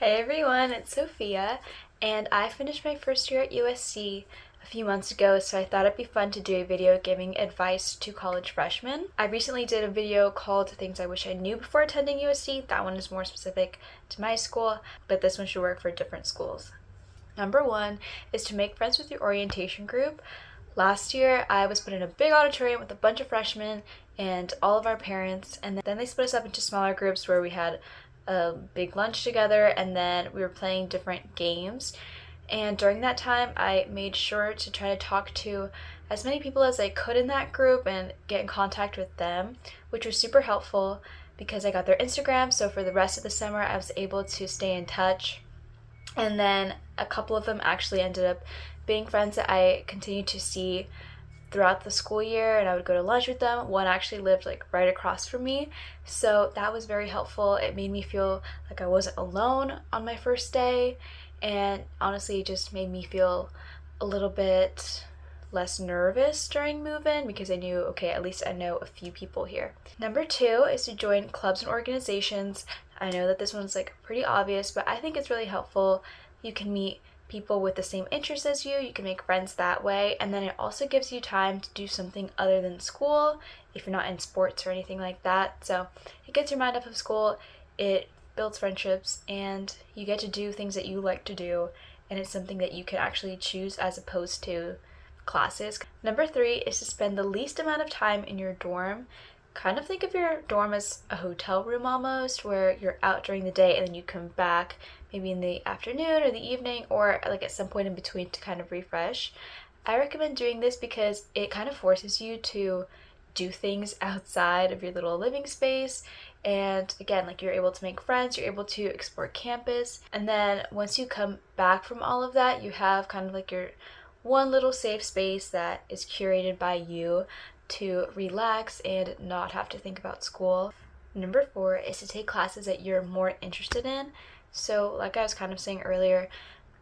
Hey everyone, it's Sophia, and I finished my first year at USC a few months ago, so I thought it'd be fun to do a video giving advice to college freshmen. I recently did a video called Things I Wish I Knew Before Attending USC. That one is more specific to my school, but this one should work for different schools. Number one is to make friends with your orientation group. Last year, I was put in a big auditorium with a bunch of freshmen and all of our parents, and then they split us up into smaller groups where we had a big lunch together, and then we were playing different games. And during that time, I made sure to try to talk to as many people as I could in that group and get in contact with them, which was super helpful because I got their Instagram. So for the rest of the summer, I was able to stay in touch. And then a couple of them actually ended up being friends that I continued to see throughout the school year, and I would go to lunch with them. One actually lived like right across from me, so that was very helpful. It made me feel like I wasn't alone on my first day, and honestly it just made me feel a little bit less nervous during move-in because I knew, okay, at least I know a few people here. Number two is to join clubs and organizations. I know that this one's like pretty obvious, but I think it's really helpful. You can meet people with the same interests as you can make friends that way, and then it also gives you time to do something other than school if you're not in sports or anything like that. So it gets your mind off of school, it builds friendships, and you get to do things that you like to do, and it's something that you can actually choose as opposed to classes. Number three is to spend the least amount of time in your dorm. Kind of think of your dorm as a hotel room almost, where you're out during the day and then you come back maybe in the afternoon or the evening, or like at some point in between to kind of refresh. I recommend doing this because it kind of forces you to do things outside of your little living space, and again, like, you're able to make friends, you're able to explore campus, and then once you come back from all of that, you have kind of like your one little safe space that is curated by you to relax and not have to think about school. Number four is to take classes that you're more interested in. So like I was kind of saying earlier,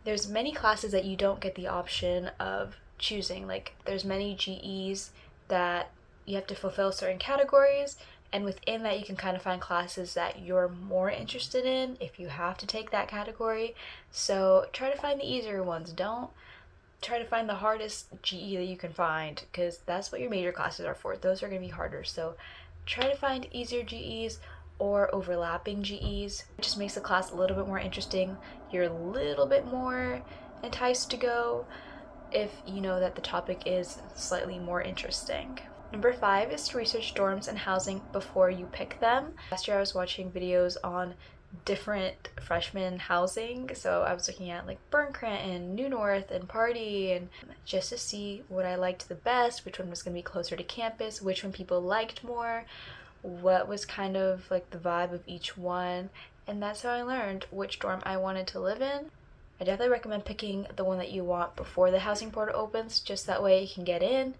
there's many classes that you don't get the option of choosing. Like, there's many GEs that you have to fulfill certain categories, and within that you can kind of find classes that you're more interested in if you have to take that category. So try to find the easier ones. Don't try to find the hardest GE that you can find, because that's what your major classes are for. Those are going to be harder. So try to find easier GEs or overlapping GEs. It just makes the class a little bit more interesting. You're a little bit more enticed to go if you know that the topic is slightly more interesting. Number five is to research dorms and housing before you pick them. Last year I was watching videos on different freshman housing, so I was looking at like Burn Cranton, New North, and Party, and just to see what I liked the best, which one was going to be closer to campus, which one people liked more, what was kind of like the vibe of each one, and that's how I learned which dorm I wanted to live in. I definitely recommend picking the one that you want before the housing portal opens, just that way you can get in,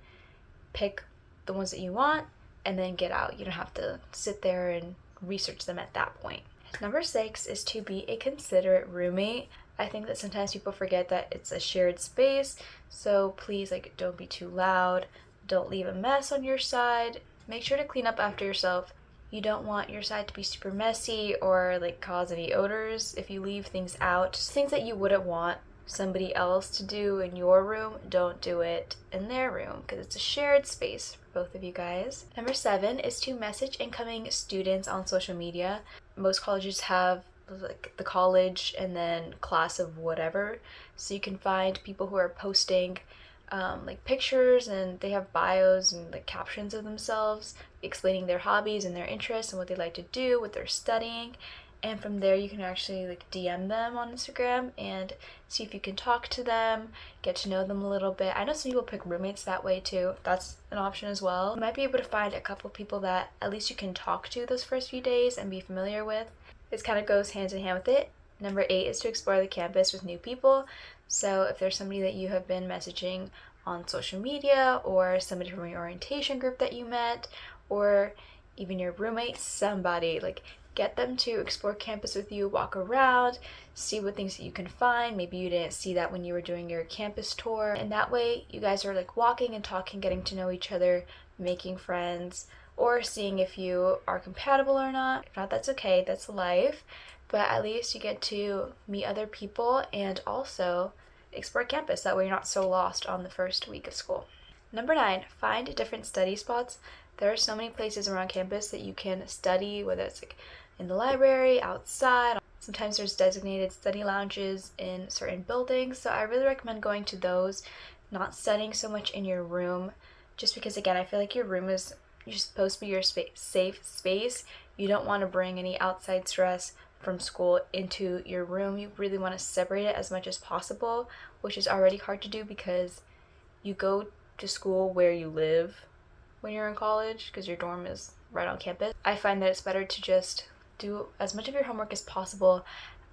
pick the ones that you want, and then get out. You don't have to sit there and research them at that point. Number six is to be a considerate roommate. I think that sometimes people forget that it's a shared space, so please, like, don't be too loud, don't leave a mess on your side, make sure to clean up after yourself. You don't want your side to be super messy or like cause any odors if you leave things out. Just things that you wouldn't want somebody else to do in your room, don't do it in their room, because it's a shared space for both of you guys. Number seven is to message incoming students on social media. Most colleges have like the college and then class of whatever, so you can find people who are posting like pictures, and they have bios and like captions of themselves explaining their hobbies and their interests and what they like to do, what they're studying, and from there you can actually like DM them on Instagram and see if you can talk to them, get to know them a little bit. I know some people pick roommates that way too. That's an option as well. You might be able to find a couple people that at least you can talk to those first few days and be familiar with. This kind of goes hand in hand with it. Number eight is to explore the campus with new people. So if there's somebody that you have been messaging on social media, or somebody from your orientation group that you met, or even your roommate, somebody, like, get them to explore campus with you, walk around, see what things that you can find. Maybe you didn't see that when you were doing your campus tour, and that way you guys are like walking and talking, getting to know each other, making friends, or seeing if you are compatible or not. If not, that's okay, that's life. but at least you get to meet other people and also explore campus. That way you're not so lost on the first week of school. Number 9, find different study spots. There are so many places around campus that you can study, whether it's like in the library, outside. Sometimes there's designated study lounges in certain buildings, so I really recommend going to those, not studying so much in your room, just because, again, I feel like your room is, you're supposed to be your safe space. You don't want to bring any outside stress from school into your room. You really want to separate it as much as possible, which is already hard to do because you go to school where you live when you're in college because your dorm is right on campus. I find that it's better to just do as much of your homework as possible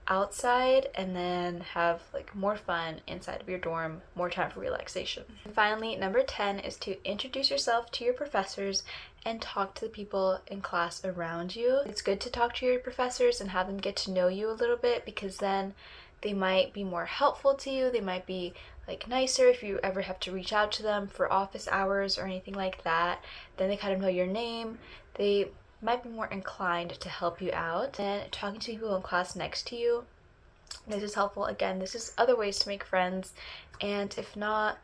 outside and then have like more fun inside of your dorm, more time for relaxation. And finally, number 10 is to introduce yourself to your professors and talk to the people in class around you. It's good to talk to your professors and have them get to know you a little bit, because then they might be more helpful to you. They might be like nicer if you ever have to reach out to them for office hours or anything like that. Then they kind of know your name. They might be more inclined to help you out. And talking to people in class next to you, this is helpful. Again, this is other ways to make friends, and if not,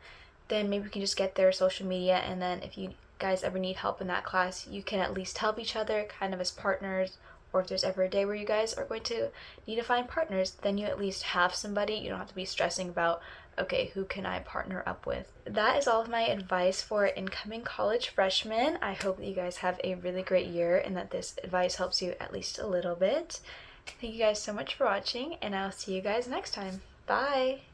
then maybe you can just get their social media, and then if you guys ever need help in that class, you can at least help each other kind of as partners. Or if there's ever a day where you guys are going to need to find partners, then you at least have somebody. You don't have to be stressing about, okay, who can I partner up with? That is all of my advice for incoming college freshmen. I hope that you guys have a really great year and that this advice helps you at least a little bit. Thank you guys so much for watching, and I'll see you guys next time. Bye!